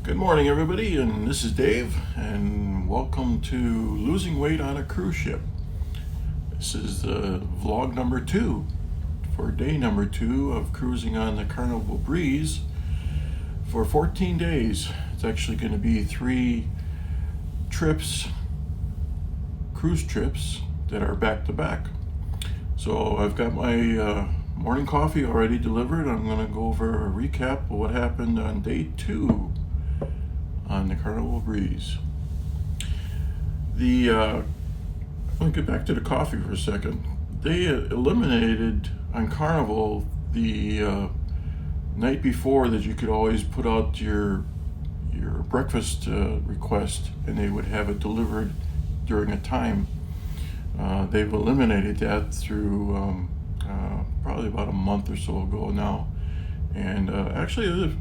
Good morning, everybody, and this is Dave, and welcome to Losing Weight on a Cruise Ship. This is vlog number 2 for day number 2 of cruising on the Carnival Breeze for 14 days. It's actually going to be 3 trips, cruise trips, that are back to back. So I've got my morning coffee already delivered. I'm going to go over a recap of what happened on day 2 on the Carnival Breeze. Let me get back to the coffee for a second. They eliminated on Carnival the night before that you could always put out your breakfast request and they would have it delivered during a time. They've eliminated that through probably about a month or so ago now, and actually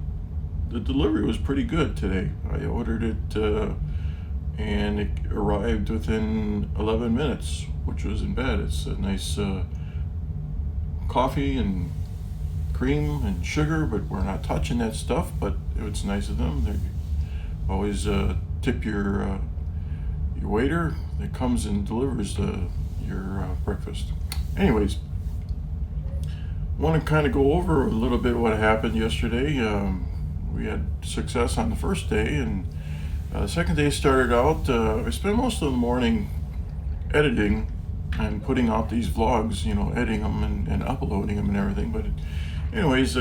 the delivery was pretty good today. I ordered it and it arrived within 11 minutes, which wasn't bad. It's a nice coffee and cream and sugar, but we're not touching that stuff, but it's nice of them. They always tip your waiter that comes and delivers your breakfast. Anyways, want to kind of go over a little bit what happened yesterday. We had success on the first day, and the second day started out, I spent most of the morning editing and putting out these vlogs, editing them and uploading them and everything. But anyways,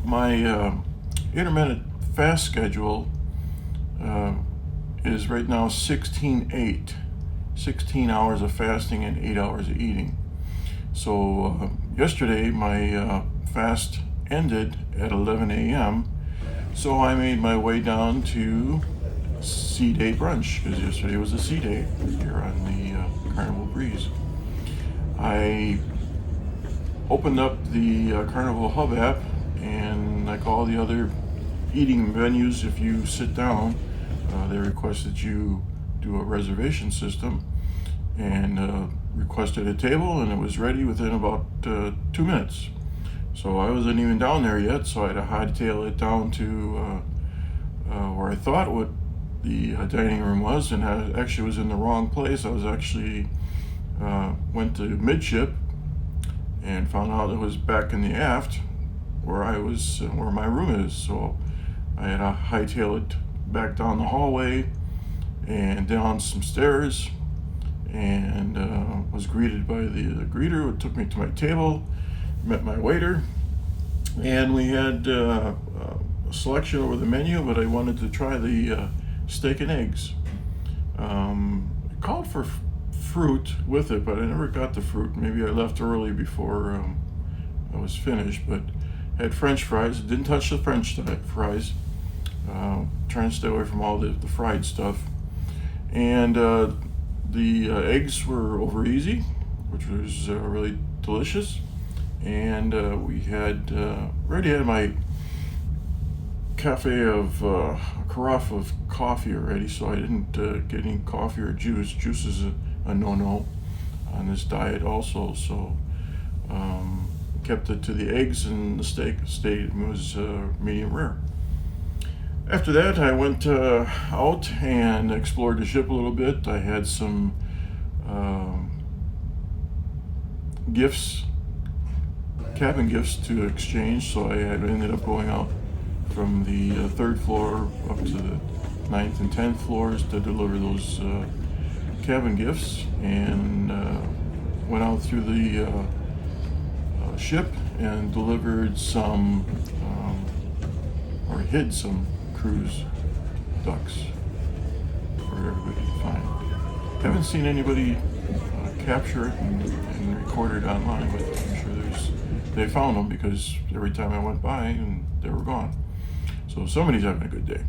my intermittent fast schedule is right now 16/8, 16 hours of fasting and 8 hours of eating. So yesterday my fast ended at 11 a.m. So I made my way down to Sea Day brunch, because yesterday was a sea day here on the Carnival Breeze. I opened up the Carnival Hub app, and like all the other eating venues, if you sit down, they request that you do a reservation system, and requested a table, and it was ready within about 2 minutes. So I wasn't even down there yet, so I had to hightail it down to where I thought what the dining room was, and I actually was in the wrong place. I was actually went to midship and found out it was back in the aft where where my room is. So I had to hightail it back down the hallway and down some stairs, and was greeted by the greeter who took me to my table, met my waiter, and we had a selection over the menu, but I wanted to try the steak and eggs. It called for fruit with it, but I never got the fruit. Maybe I left early before I was finished, but had French fries. Didn't touch the French fries. Trying to stay away from all the fried stuff. And the eggs were over easy, which was really delicious. And we had already had my carafe of coffee already, so I didn't get any coffee or juice. Juice is a no-no on this diet also, so kept it to the eggs, and the steak was medium rare. After that, I went out and explored the ship a little bit. I had some cabin gifts to exchange, so I had ended up going out from the 3rd floor up to the 9th and 10th floors to deliver those cabin gifts, and went out through the ship and delivered some or hid some cruise ducks for everybody to find. Haven't seen anybody capture it and record it online, but I'm sure they found them, because every time I went by and they were gone. So somebody's having a good day.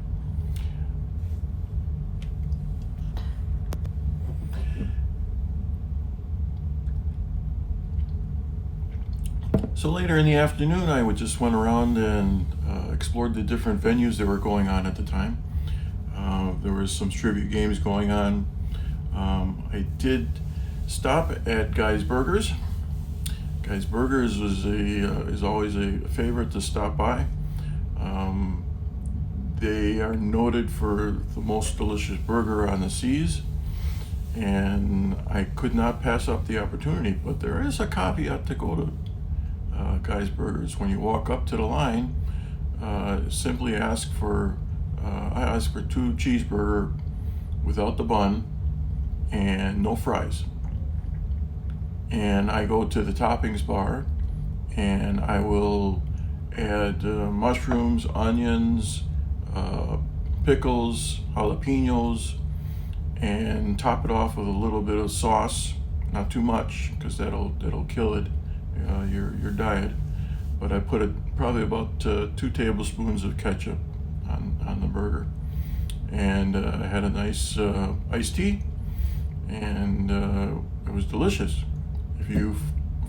So later in the afternoon, I just went around and explored the different venues that were going on at the time. There was some trivia games going on. I did stop at Guy's Burgers. Guy's Burgers is always a favorite to stop by. They are noted for the most delicious burger on the seas, and I could not pass up the opportunity. But there is a caveat to go to Guy's Burgers. When you walk up to the line, simply ask for, I ask for 2 cheeseburger without the bun and no fries. And I go to the toppings bar and I will add mushrooms, onions, pickles, jalapenos, and top it off with a little bit of sauce. Not too much, because that'll kill it, your diet. But I put probably about 2 tablespoons of ketchup on the burger, and I had a nice iced tea, and it was delicious. If you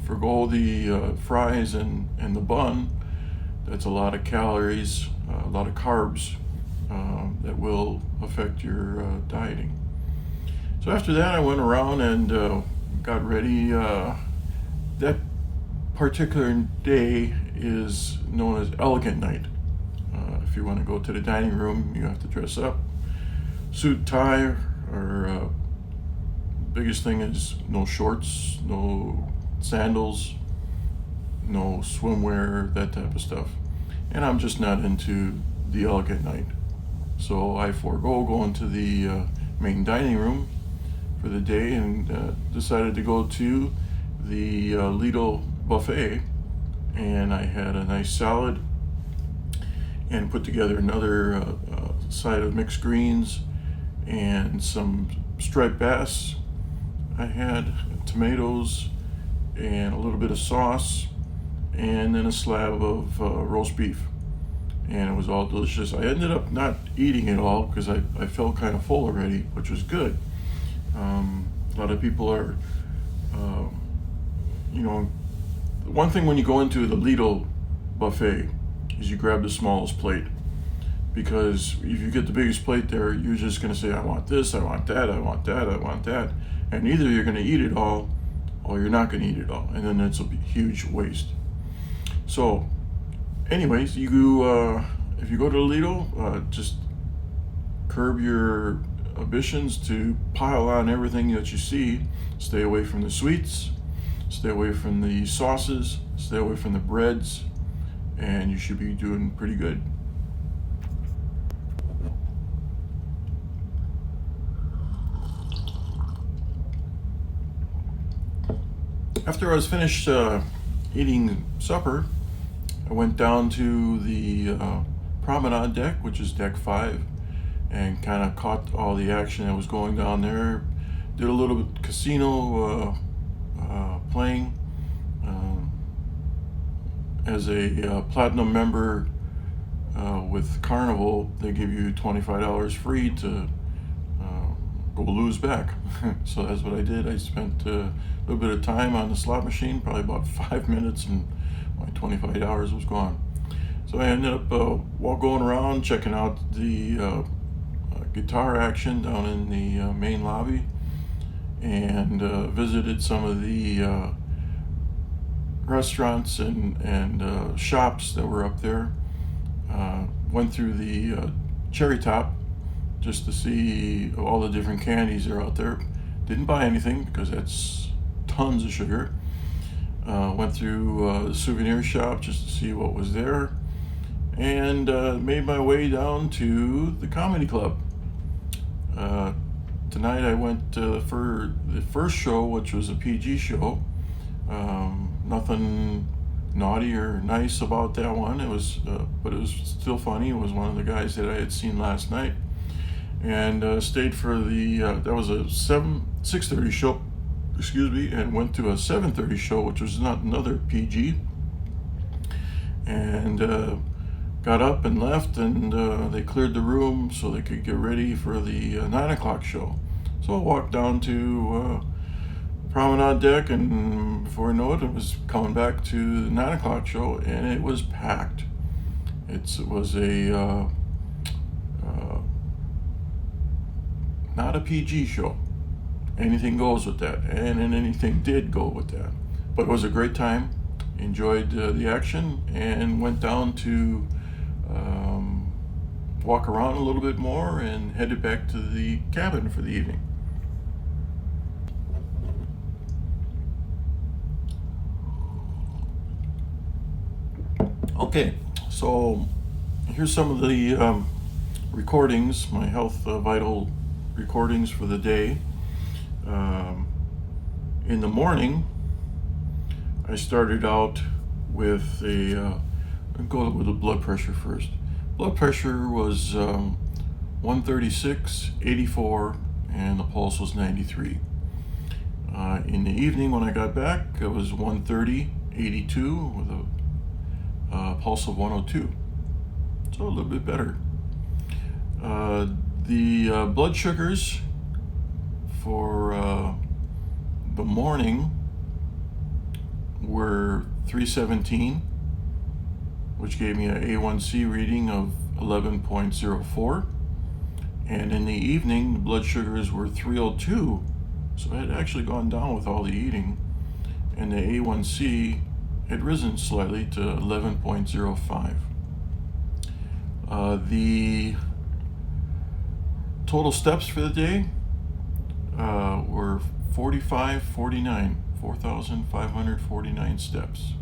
forgo the fries and the bun, that's a lot of calories, a lot of carbs that will affect your dieting. So after that, I went around and got ready. That particular day is known as Elegant Night. If you want to go to the dining room, you have to dress up, suit, tie, or biggest thing is no shorts, no sandals, no swimwear, that type of stuff. And I'm just not into the Elegant Night. So I forego going to the main dining room for the day and decided to go to the Lidl buffet. And I had a nice salad and put together another side of mixed greens and some striped bass. I had tomatoes and a little bit of sauce and then a slab of roast beef. And it was all delicious. I ended up not eating it all because I felt kind of full already, which was good. A lot of people are, one thing when you go into the Lidl buffet is you grab the smallest plate, because if you get the biggest plate there, you're just going to say, I want this, I want that, I want that, I want that. And either you're going to eat it all or you're not going to eat it all. And then it's a huge waste. So anyways, if you go to Lidl, just curb your ambitions to pile on everything that you see. Stay away from the sweets, stay away from the sauces, stay away from the breads, and you should be doing pretty good. After I was finished eating supper, I went down to the promenade deck, which is deck 5, and kind of caught all the action that was going down there. Did a little bit casino playing. As a platinum member with Carnival, they give you $25 free to go lose back. So that's what I did. I spent a little bit of time on the slot machine, probably about 5 minutes, and my $25 was gone. So I ended up going around checking out the guitar action down in the main lobby, and visited some of the restaurants and shops that were up there. Went through the Cherry Top just to see all the different candies that are out there. Didn't buy anything because that's tons of sugar. Went through the souvenir shop just to see what was there, and made my way down to the comedy club. Tonight I went for the first show, which was a PG show. Nothing naughty or nice about that one. It was, but it was still funny. It was one of the guys that I had seen last night, and stayed for the. That was a 6:30 show, and went to a 7:30 show, which was not another PG. And got up and left, and they cleared the room so they could get ready for the 9 o'clock show. So I walked down to promenade deck, and before I know it, I was coming back to the 9 o'clock show, and it was packed. It was a not a PG show. Anything goes with that, and anything did go with that. But it was a great time. Enjoyed the action, and went down to walk around a little bit more and headed back to the cabin for the evening. Okay, so here's some of the recordings, my health vital recordings for the day. In the morning, I started out with I'll go with the blood pressure first. Blood pressure was 136/84, and the pulse was 93. In the evening, when I got back, it was 130/82 with a pulse of 102. So a little bit better. The blood sugars for the morning were 317, which gave me an A1C reading of 11.04. And in the evening, the blood sugars were 302, so it had actually gone down with all the eating. And the A1C had risen slightly to 11.05. The total steps for the day were 4,549 steps.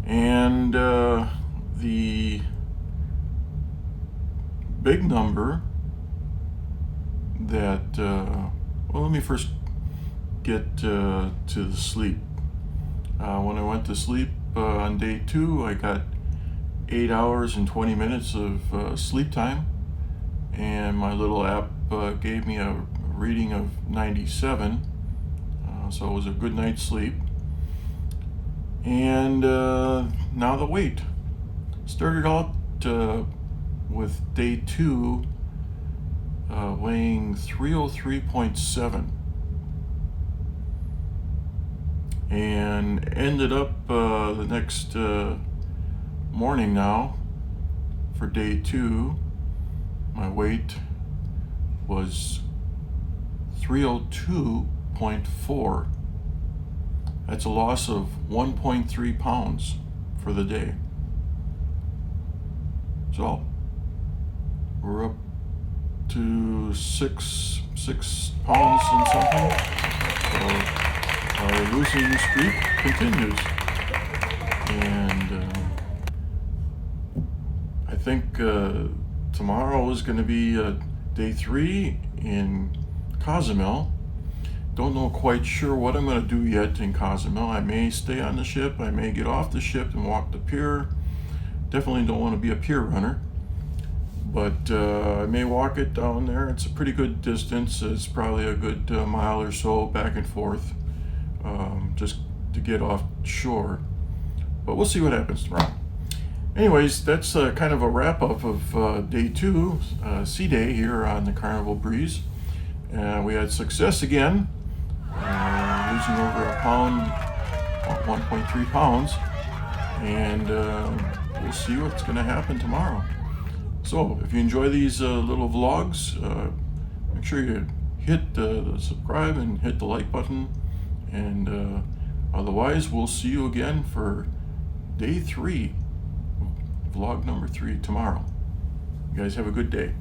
And the big number that, well, let me first get to the sleep. When I went to sleep on day 2, I got 8 hours and 20 minutes of sleep time, and my little app gave me a reading of 97, so it was a good night's sleep. And now the weight. Started out with day 2 weighing 303.7, and ended up the next morning now for day 2, my weight was 302.4. That's a loss of 1.3 pounds for the day. So we're up to 6 pounds and something. So our losing streak continues. And I think tomorrow is going to be day 3 in Cozumel. Don't know quite sure what I'm going to do yet in Cozumel. I may stay on the ship. I may get off the ship and walk the pier. Definitely don't want to be a pier runner. But I may walk it down there. It's a pretty good distance. It's probably a good mile or so back and forth, just to get off shore. But we'll see what happens tomorrow. Anyways, that's kind of a wrap-up of day 2, sea day here on the Carnival Breeze. We had success again, losing over a pound, 1.3 pounds, and we'll see what's going to happen tomorrow. So if you enjoy these little vlogs, make sure you hit the subscribe and hit the like button, and otherwise we'll see you again for day 3, vlog number 3 tomorrow. You guys have a good day.